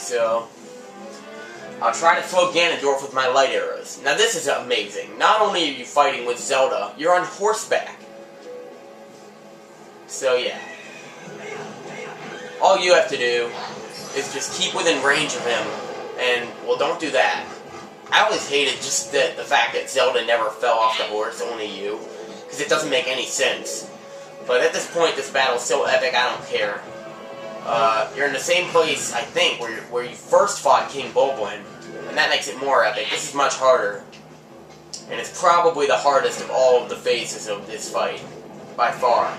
so I'll try to slow Ganondorf with my light arrows. Now this is amazing. Not only are you fighting with Zelda, you're on horseback. So yeah. All you have to do is just keep within range of him, and, well, don't do that. I always hated just the fact that Zelda never fell off the horse, only you, because it doesn't make any sense. But at this point, this battle's so epic, I don't care. You're in the same place, I think, where you first fought King Bulblin, and that makes it more epic. This is much harder, and it's probably the hardest of all of the phases of this fight, by far.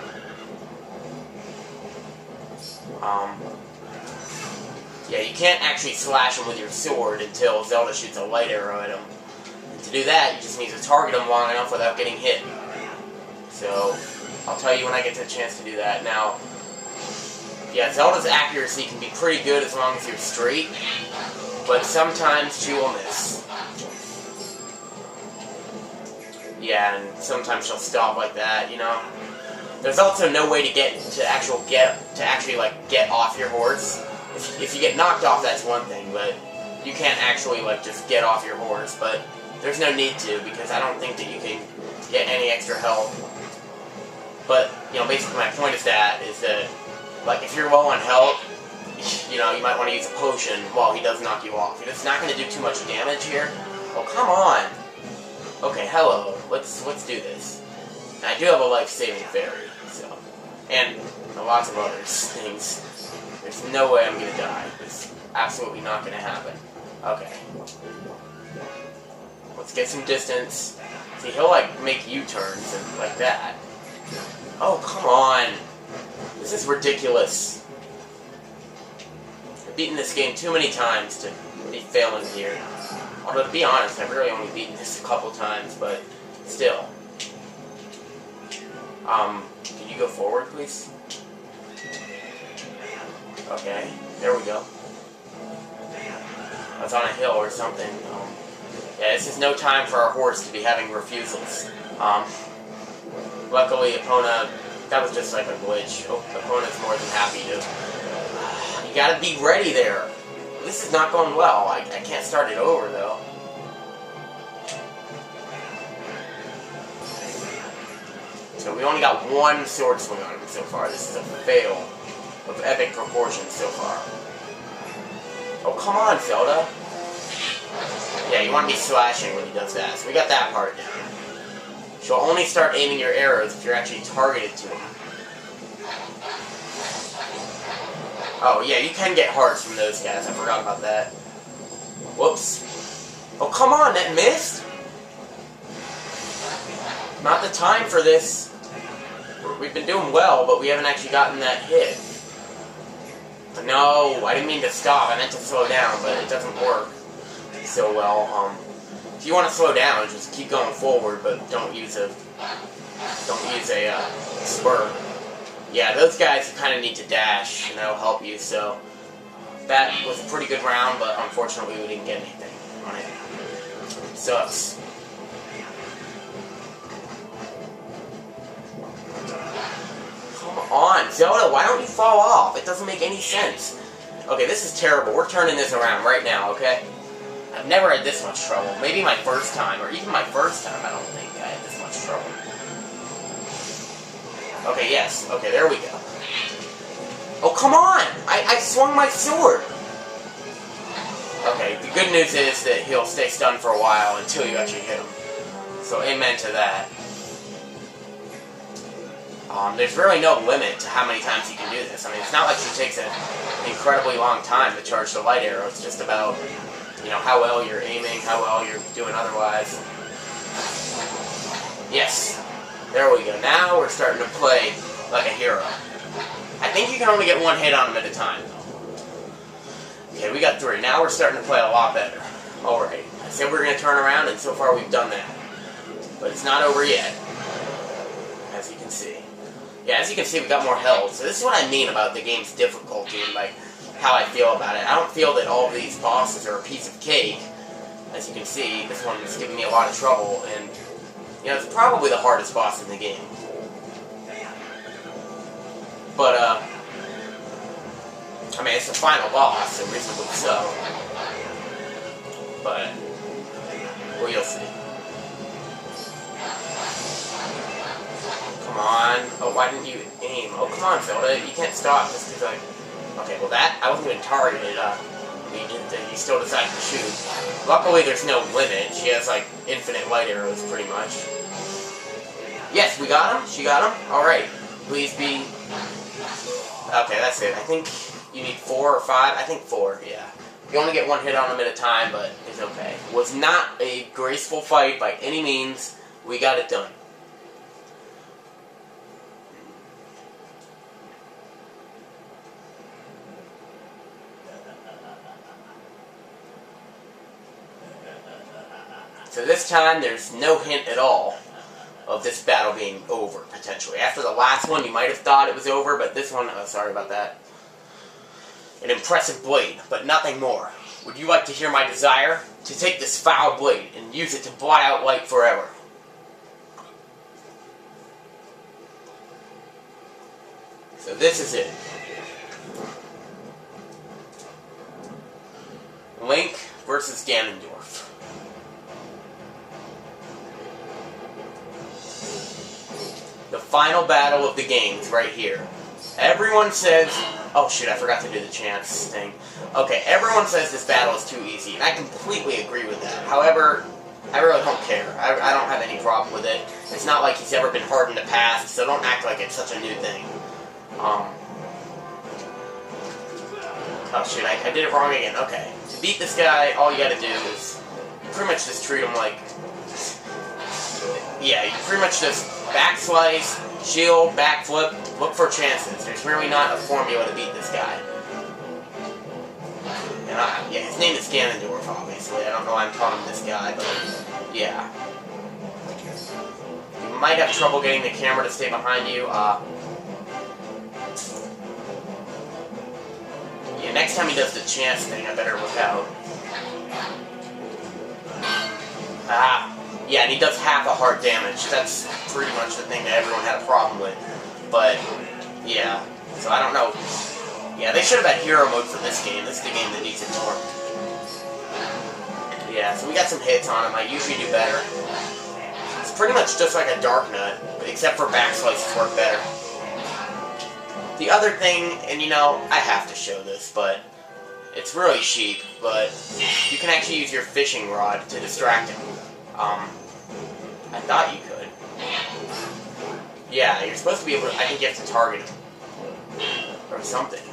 Yeah, you can't actually slash him with your sword until Zelda shoots a light arrow at him. And to do that, you just need to target him long enough without getting hit. So, I'll tell you when I get the chance to do that. Now, yeah, Zelda's accuracy can be pretty good as long as you're straight, but sometimes she will miss. Yeah, and sometimes she'll stop like that, you know. There's also no way to actually get off your horse. If you get knocked off, that's one thing, but you can't actually, like, just get off your horse, but there's no need to, because I don't think that you can get any extra health. But, you know, basically my point is that, like, if you're low on health, you know, you might want to use a potion while he does knock you off. It's not going to do too much damage here. Oh, come on! Okay, hello. Let's do this. And I do have a life-saving fairy, so... And lots of other things. There's no way I'm gonna die. It's absolutely not gonna happen. Okay. Let's get some distance. See, he'll, like, make U-turns and like that. Oh, come on! This is ridiculous. I've beaten this game too many times to be failing here. Although, to be honest, I've really only beaten this a couple times, but still. Can you go forward, please? Okay, there we go. That's on a hill or something. Yeah, this is no time for our horse to be having refusals. Luckily, Epona, that was just like a glitch. Oh, Epona's more than happy to... You gotta be ready there. This is not going well. I can't start it over, though. So we only got one sword swing on him so far. This is a fail of epic proportions so far. Oh, come on, Zelda. Yeah, you want to be slashing when he does that. So we got that part down. She'll only start aiming your arrows if you're actually targeted to him. Oh, yeah, you can get hearts from those guys. I forgot about that. Whoops. Oh, come on, that missed? Not the time for this. We've been doing well, but we haven't actually gotten that hit. No, I didn't mean to stop. I meant to slow down, but it doesn't work so well. If you want to slow down, just keep going forward, but don't use a spur. Yeah, those guys kind of need to dash, and that'll help you. So that was a pretty good round, but unfortunately we didn't get anything on it. Sucks. Come on, Zelda, why don't you fall off? It doesn't make any sense. Okay, this is terrible. We're turning this around right now, okay? I've never had this much trouble. Maybe my first time, or even my first time, I don't think I had this much trouble. Okay, yes. Okay, there we go. Oh, come on! I swung my sword! Okay, the good news is that he'll stay stunned for a while until you actually hit him. So, amen to that. There's really no limit to how many times you can do this. I mean, it's not like she takes an incredibly long time to charge the light arrow. It's just about, you know, how well you're aiming, how well you're doing otherwise. Yes. There we go. Now we're starting to play like a hero. I think you can only get one hit on him at a time, though. Okay, we got 3. Now we're starting to play a lot better. Alright. I said we're going to turn around, and so far we've done that. But it's not over yet. As you can see. Yeah, as you can see, we got more health. So this is what I mean about the game's difficulty and, like, how I feel about it. I don't feel that all of these bosses are a piece of cake. As you can see, this one is giving me a lot of trouble, and, you know, it's probably the hardest boss in the game. But, I mean, it's the final boss, so reasonably so. But, well, you'll see. Come on. Oh, why didn't you aim? Oh, come on, Zelda. You can't stop just because Okay, well that, I wasn't even targeted. You still decided to shoot. Luckily, there's no limit. She has, like, infinite light arrows, pretty much. Yes, we got him. She got him. Alright. Please be... Okay, that's it. I think you need 4 or 5. I think 4, yeah. You only get 1 hit on him at a time, but it's okay. Was not a graceful fight by any means. We got it done. So this time, there's no hint at all of this battle being over, potentially. After the last one, you might have thought it was over, but this one, oh, sorry about that. An impressive blade, but nothing more. Would you like to hear my desire? To take this foul blade and use it to blot out light forever. So this is it. Link versus Ganondorf. The final battle of the games, right here. Everyone says... Oh shit, I forgot to do the chance thing. Okay, everyone says this battle is too easy, and I completely agree with that. However, I really don't care. I don't have any problem with it. It's not like he's ever been hard in the past, so don't act like it's such a new thing. Oh shit, I did it wrong again. Okay. To beat this guy, all you gotta do is... You pretty much just treat him like... Yeah, you pretty much just backslice, shield, backflip, look for chances. There's really not a formula to beat this guy. And yeah, his name is Ganondorf, obviously. I don't know why I'm calling him this guy, but yeah. You might have trouble getting the camera to stay behind you. Yeah, next time he does the chance thing, I better look out. Yeah, and he does half a heart damage. That's pretty much the thing that everyone had a problem with. But, yeah. So I don't know. Yeah, they should have had hero mode for this game. This is the game that needs it more. Yeah, so we got some hits on him. I usually do better. It's pretty much just like a Dark Nut, except for backslices work better. The other thing, and you know, I have to show this, but it's really cheap, but you can actually use your fishing rod to distract him. I thought you could. Yeah, you're supposed to be able to, I think you have to target him. Or something.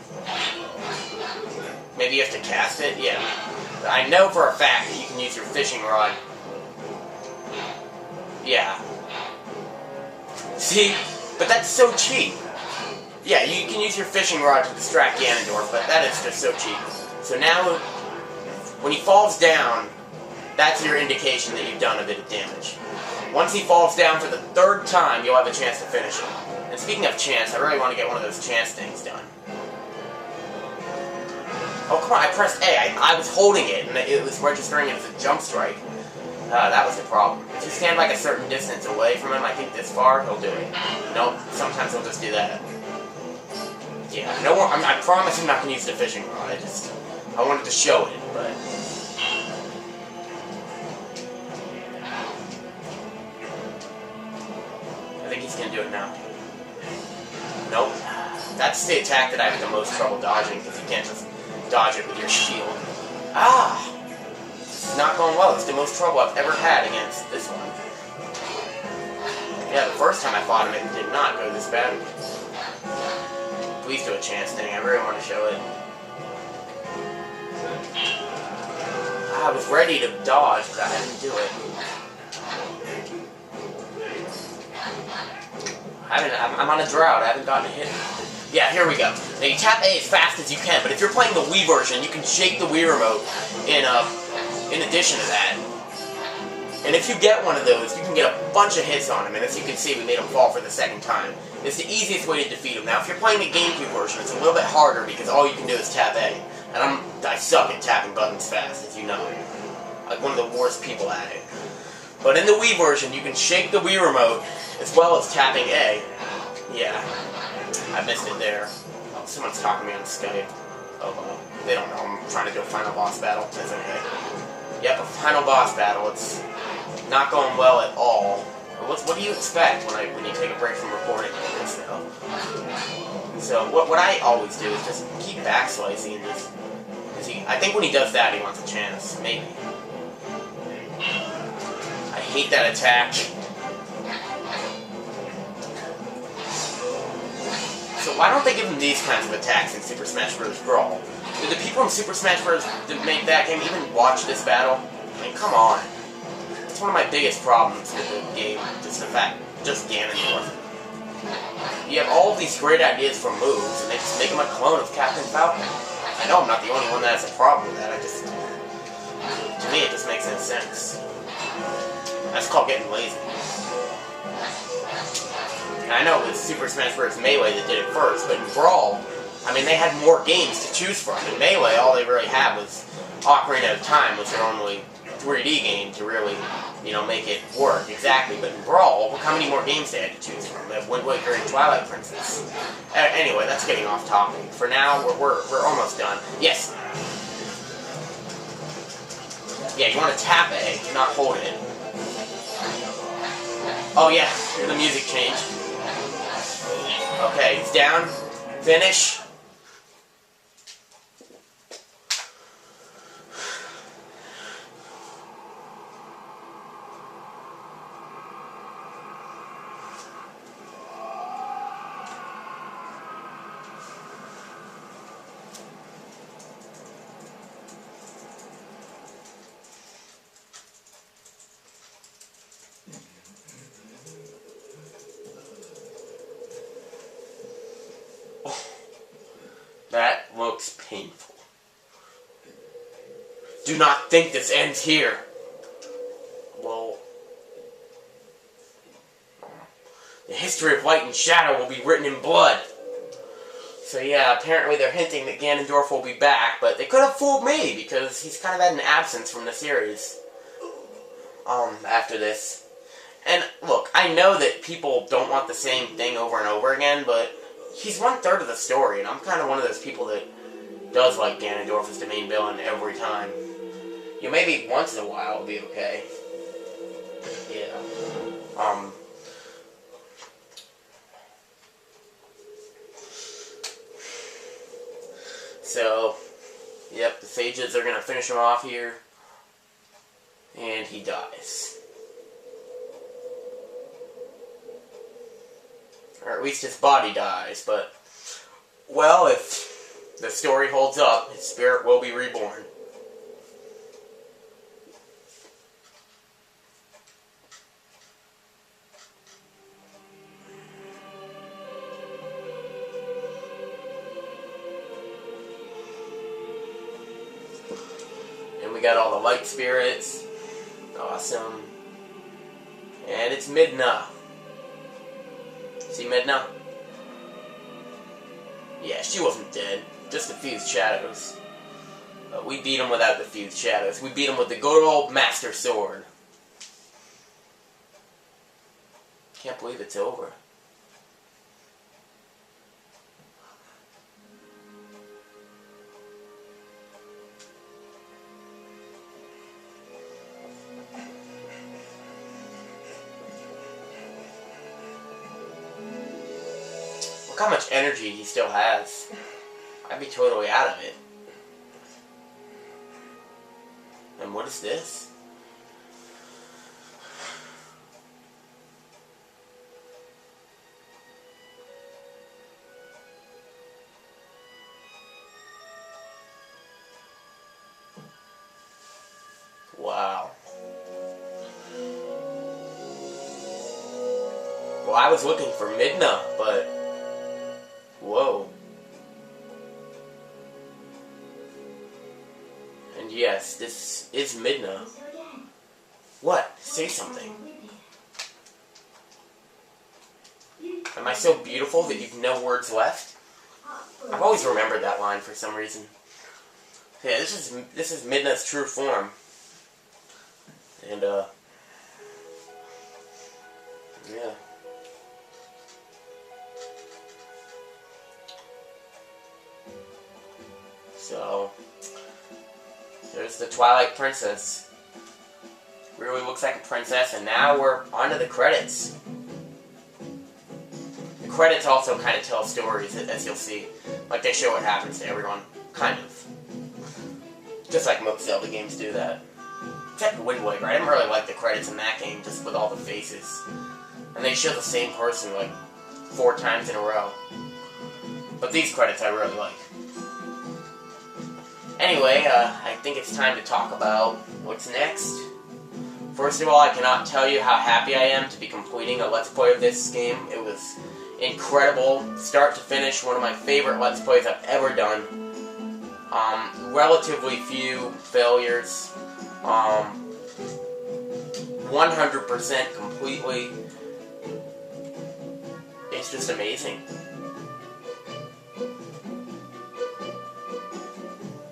Maybe you have to cast it? Yeah. But I know for a fact that you can use your fishing rod. Yeah. See? But that's so cheap. Yeah, you can use your fishing rod to distract Ganondorf, but that is just so cheap. So now, when he falls down, that's your indication that you've done a bit of damage. Once he falls down for the 3rd time, you'll have a chance to finish him. And speaking of chance, I really want to get one of those chance things done. Oh, come on, I pressed A. I was holding it, and it was registering it as a jump strike. That was the problem. If you stand like a certain distance away from him, I think this far, he'll do it. Nope, sometimes he'll just do that. Yeah, no more, I promise I'm not going to use the fishing rod. I wanted to show it, but... I think he's going to do it now. Nope. That's the attack that I have the most trouble dodging, because you can't just dodge it with your shield. Ah! This is not going well. It's the most trouble I've ever had against this one. Yeah, the first time I fought him, it did not go this bad. Please do a chance thing. I really want to show it. I was ready to dodge, but I didn't do it. I'm on a drought. I haven't gotten a hit. Yeah, here we go. Now you tap A as fast as you can, but if you're playing the Wii version, you can shake the Wii remote in addition to that. And if you get one of those, you can get a bunch of hits on him, and as you can see, we made him fall for the 2nd time. It's the easiest way to defeat him. Now, if you're playing the GameCube version, it's a little bit harder because all you can do is tap A. And I suck at tapping buttons fast, as you know. Like one of the worst people at it. But in the Wii version, you can shake the Wii remote as well as tapping A. Yeah. I missed it there. Oh, someone's talking to me on Skype. Oh, well. They don't know I'm trying to do a final boss battle. That's okay. Yep, a final boss battle. It's not going well at all. What do you expect when you take a break from recording and stuff? So what I always do is just keep backslicing. I think when he does that, he wants a chance. Maybe. I hate that attack. So why don't they give him these kinds of attacks in Super Smash Bros. Brawl? Did the people in Super Smash Bros. That make that game even watch this battle? I mean, come on. It's one of my biggest problems with the game, just Ganondorf. You have all of these great ideas for moves, and they just make him a clone of Captain Falcon. I know I'm not the only one that has a problem with that, to me it just makes no sense. That's called getting lazy. And I know it was Super Smash Bros. Melee that did it first, but in Brawl, I mean, they had more games to choose from. In Melee, all they really had was Ocarina of Time, was their only 3D game to really, make it work exactly. But in Brawl, look how many more games they had to choose from. They have Wind Waker and Twilight Princess. Anyway, that's getting off topic. For now, we're almost done. Yes. Yeah, you want to tap A, not hold it. Oh yeah, the music changed. Okay, he's down. Finish. That looks painful. Do not think this ends here. Well, the history of light and shadow will be written in blood. So yeah, apparently they're hinting that Ganondorf will be back, but they could have fooled me because he's kind of had an absence from the series. After this. And look, I know that people don't want the same thing over and over again, but he's 1/3 of the story, and I'm kind of one of those people that does like Ganondorf as the main villain every time. Maybe once in a while it'll be okay. Yeah. So, yep, the Sages are gonna finish him off here. And he dies. Or at least his body dies, but, well, if the story holds up, his spirit will be reborn. And we got all the light spirits. Awesome. And it's Midna. See Midna? Yeah, she wasn't dead. Just the fused shadows. But we beat him without the fused shadows. We beat him with the good old Master Sword. Can't believe it's over. Look how much energy he still has. I'd be totally out of it. And what is this? Wow. Well, I was looking for Midna, but... whoa. And yes, this is Midna. What? Say something. Am I so beautiful that you've no words left? I've always remembered that line for some reason. Yeah, this is Midna's true form. And, yeah. So, there's the Twilight Princess. Really looks like a princess, and now we're on to the credits. The credits also kind of tell stories, as you'll see. Like, they show what happens to everyone, kind of. Just like most Zelda games do that. Except Wind Waker. I didn't really like the credits in that game, just with all the faces. And they show the same person, like, 4 times in a row. But these credits I really like. Anyway, I think it's time to talk about what's next. First of all, I cannot tell you how happy I am to be completing a Let's Play of this game. It was incredible, start to finish, one of my favorite Let's Plays I've ever done. Relatively few failures. 100% completely. It's just amazing.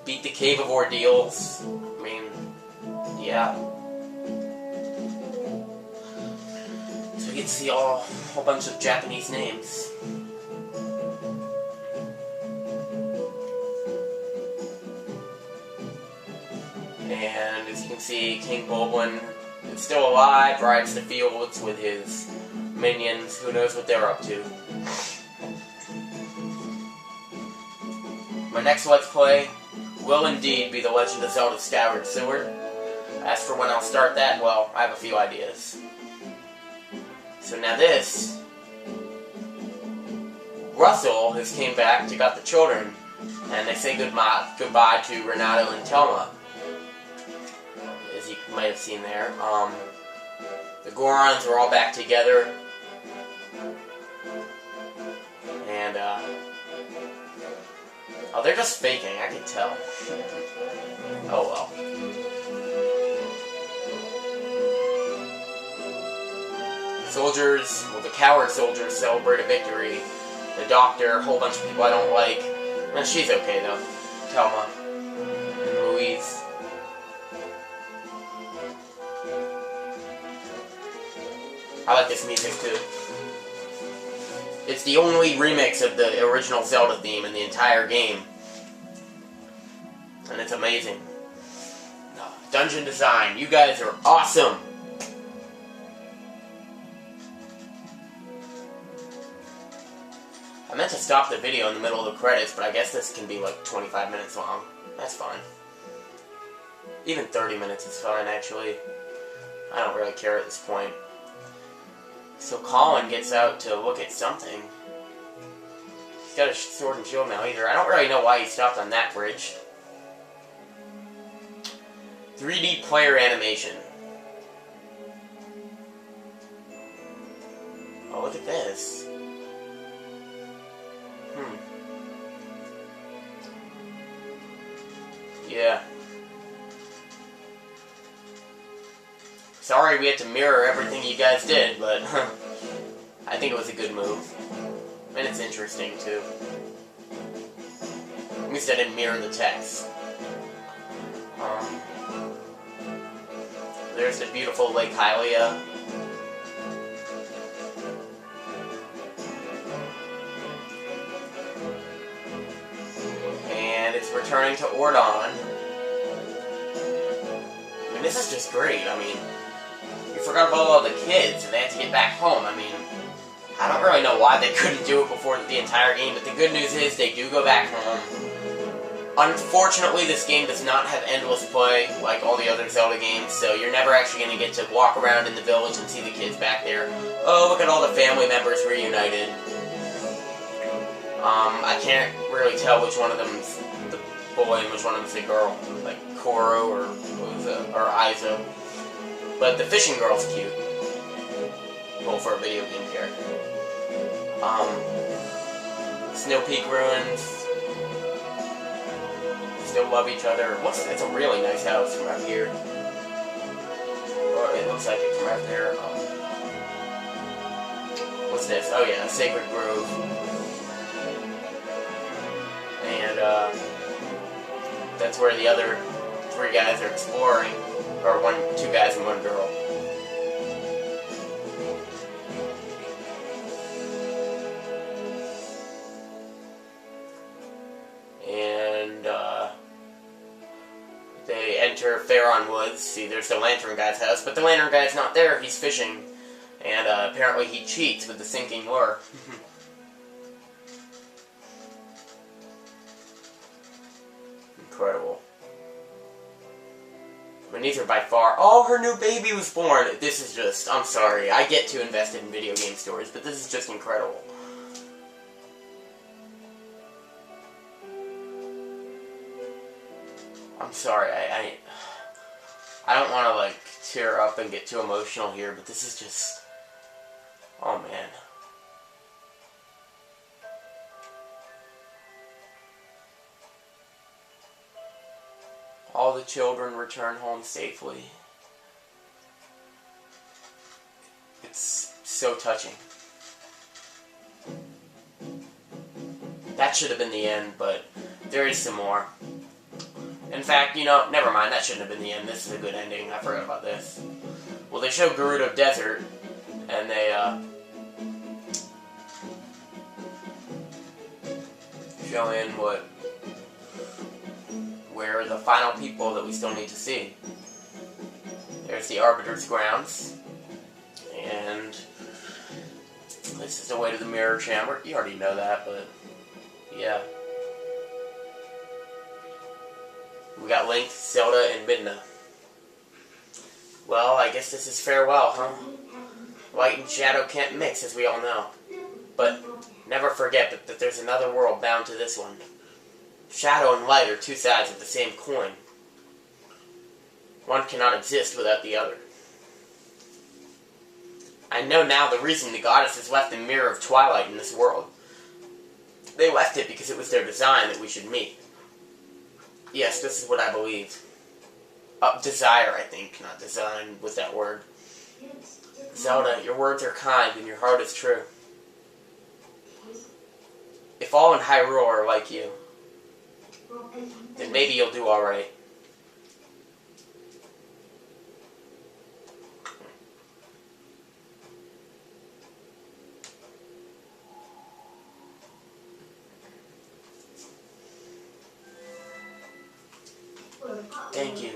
Beat the Cave of Ordeals. I mean, yeah. So you get to see a whole bunch of Japanese names. And as you can see, King Bulblin is still alive, rides the fields with his minions. Who knows what they're up to. My next Let's Play will indeed be The Legend of Zelda Skyward Sword. As for when I'll start that, well, I have a few ideas. So now this, Russell has came back to got the children, and they say goodbye to Renato and Telma. As you might have seen there. The Gorons are all back together. And, oh, they're just faking, I can tell. Oh well. Soldiers, well, the coward soldiers celebrate a victory. The doctor, a whole bunch of people I don't like. Well, she's okay though. Telma and Louise. I like this music too. It's the only remix of the original Zelda theme in the entire game. And it's amazing. Dungeon design, you guys are awesome! I meant to stop the video in the middle of the credits, but I guess this can be like 25 minutes long. That's fine. Even 30 minutes is fine, actually. I don't really care at this point. So Colin gets out to look at something. He's got a sword and shield now either. I don't really know why he stopped on that bridge. 3D player animation. Oh, look at this. Yeah. Sorry we had to mirror everything you guys did, but I think it was a good move. And it's interesting, too. At least I didn't mirror the text. There's the beautiful Lake Hylia. And it's returning to Ordon. I mean, this is just great. I mean, you forgot about all the kids, and they had to get back home. I mean, I don't really know why they couldn't do it before the entire game, but the good news is they do go back home. Unfortunately, this game does not have endless play like all the other Zelda games, so you're never actually going to get to walk around in the village and see the kids back there. Oh, look at all the family members reunited. I can't really tell which one of them's the boy and which one of them's the girl. Like Koro or Aizo. But the fishing girl's cute. Well, for a video game character. Snow Peak Ruins. Still love each other. It's a really nice house from out here. Or it looks like it from out there. What's this? Oh yeah, Sacred Grove. And that's where the other 3 guys are exploring. Or 2 guys and 1 girl. And near Faron Woods. See, there's the Lantern Guy's house, but the Lantern Guy's not there. He's fishing, and apparently he cheats with the sinking lure. Incredible. But neither by far. Oh, her new baby was born. This is just, I'm sorry. I get too invested in video game stories, but this is just incredible. I'm sorry. I don't want to, like, tear up and get too emotional here, but this is just... Oh, man. All the children return home safely. It's so touching. That should have been the end, but there is some more. In fact, you know, never mind, that shouldn't have been the end. This is a good ending. I forgot about this. Well, they show Gerudo Desert, and they, show in where the final people that we still need to see. There's the Arbiter's grounds, and this is the way to the Mirror Chamber. You already know that, but yeah. We got Link, Zelda, and Midna. Well, I guess this is farewell, huh? Light and shadow can't mix, as we all know. But never forget that there's another world bound to this one. Shadow and light are two sides of the same coin. One cannot exist without the other. I know now the reason the goddesses left the Mirror of Twilight in this world. They left it because it was their design that we should meet. Yes, this is what I believe. Desire, I think, not design was that word. Zelda, your words are kind and your heart is true. If all in Hyrule are like you, then maybe you'll do alright. Thank you.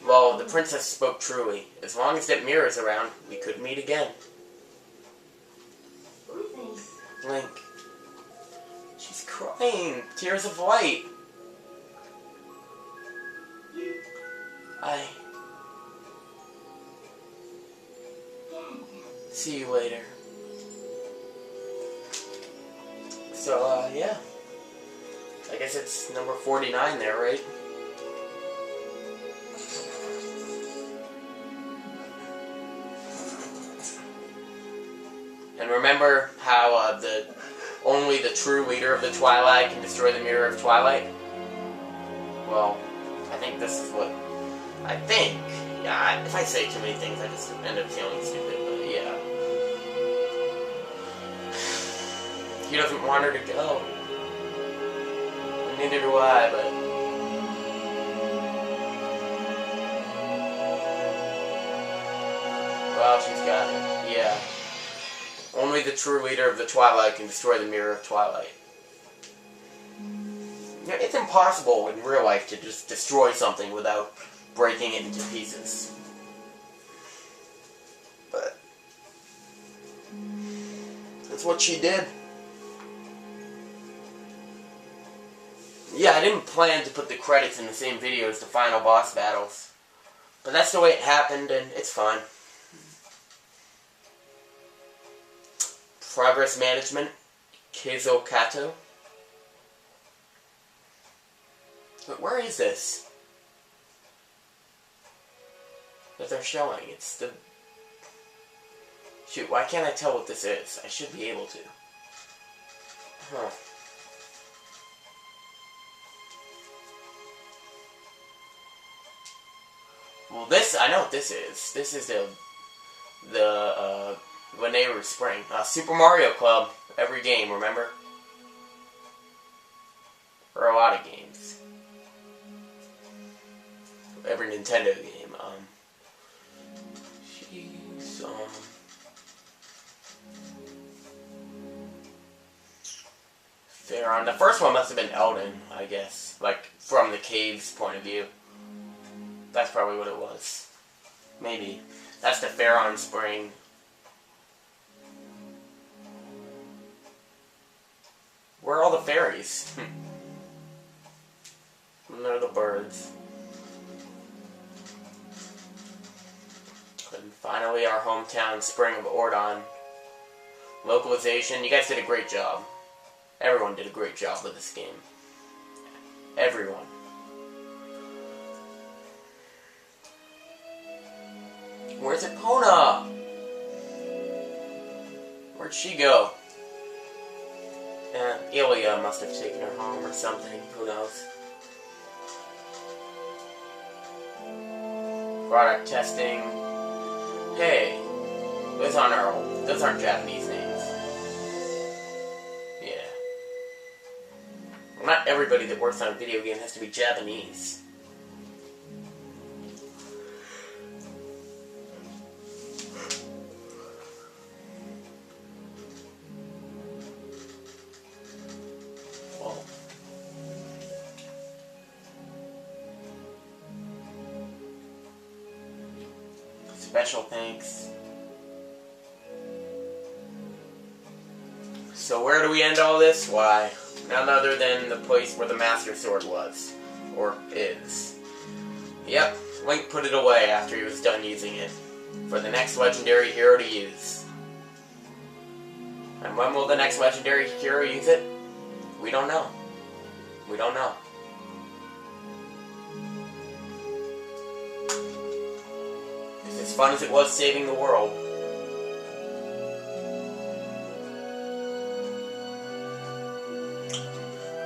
Well, the princess spoke truly. As long as that mirror is around, we could meet again. Link. She's crying. Tears of light. See you later. So, yeah. I guess it's number 49 there, right? And remember how only the true leader of the Twilight can destroy the Mirror of Twilight? Well, I think this is what... I think. Yeah, if I say too many things, I just end up feeling stupid, but yeah. He doesn't want her to go. Neither do I, but... Well, she's got it. Yeah. Only the true leader of the Twilight can destroy the Mirror of Twilight. You know, it's impossible in real life to just destroy something without breaking it into pieces. But that's what she did. Yeah, I didn't plan to put the credits in the same video as the final boss battles. But that's the way it happened, and it's fine. Progress Management, Keizo Kato. But where is this? That they're showing. It's the... Shoot, why can't I tell what this is? I should be able to. Huh. Well, this, I know what this is. This is the Veneru Spring. Super Mario Club. Every game, remember? Or a lot of games. Every Nintendo game. Faron. The first one must have been Elden, I guess. Like, from the cave's point of view. That's probably what it was. Maybe. That's the Pharaon Spring. Where are all the fairies? And they're the birds. And finally, our hometown spring of Ordon. Localization. You guys did a great job. Everyone did a great job with this game. Everyone. Where's Epona? Where'd she go? Ilya must have taken her home or something. Who knows? Product testing. Hey, those aren't Japanese names. Yeah. Well, not everybody that works on a video game has to be Japanese. Special thanks. So where do we end all this? Why, none other than the place where the Master Sword was. Or is. Yep, Link put it away after he was done using it. For the next legendary hero to use. And when will the next legendary hero use it? We don't know. We don't know. As fun as it was saving the world.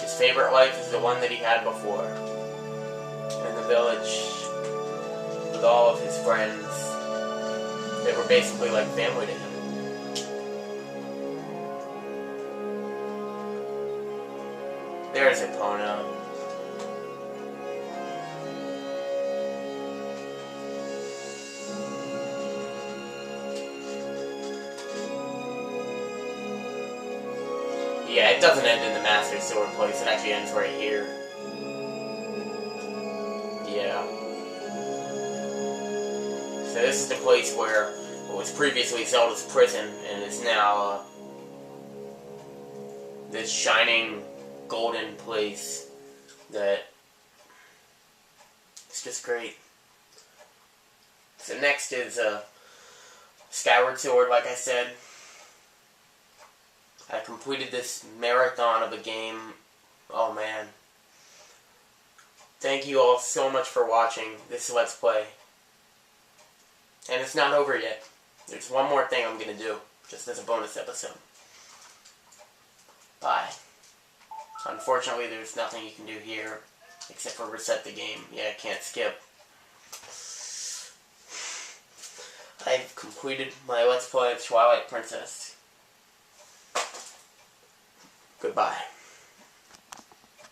His favorite life is the one that he had before. In the village, with all of his friends. They were basically like family to him. There's Epona. Yeah, it doesn't end in the Master Sword place, it actually ends right here. Yeah. So this is the place where it was previously Zelda's prison, and is now this shining golden place that it's just great. So next is Skyward Sword, like I said. I completed this marathon of a game. Oh man. Thank you all so much for watching this Let's Play. And it's not over yet. There's one more thing I'm going to do, just as a bonus episode. Bye. Unfortunately, there's nothing you can do here, except for reset the game. Yeah, I can't skip. I've completed my Let's Play of Twilight Princess. Goodbye.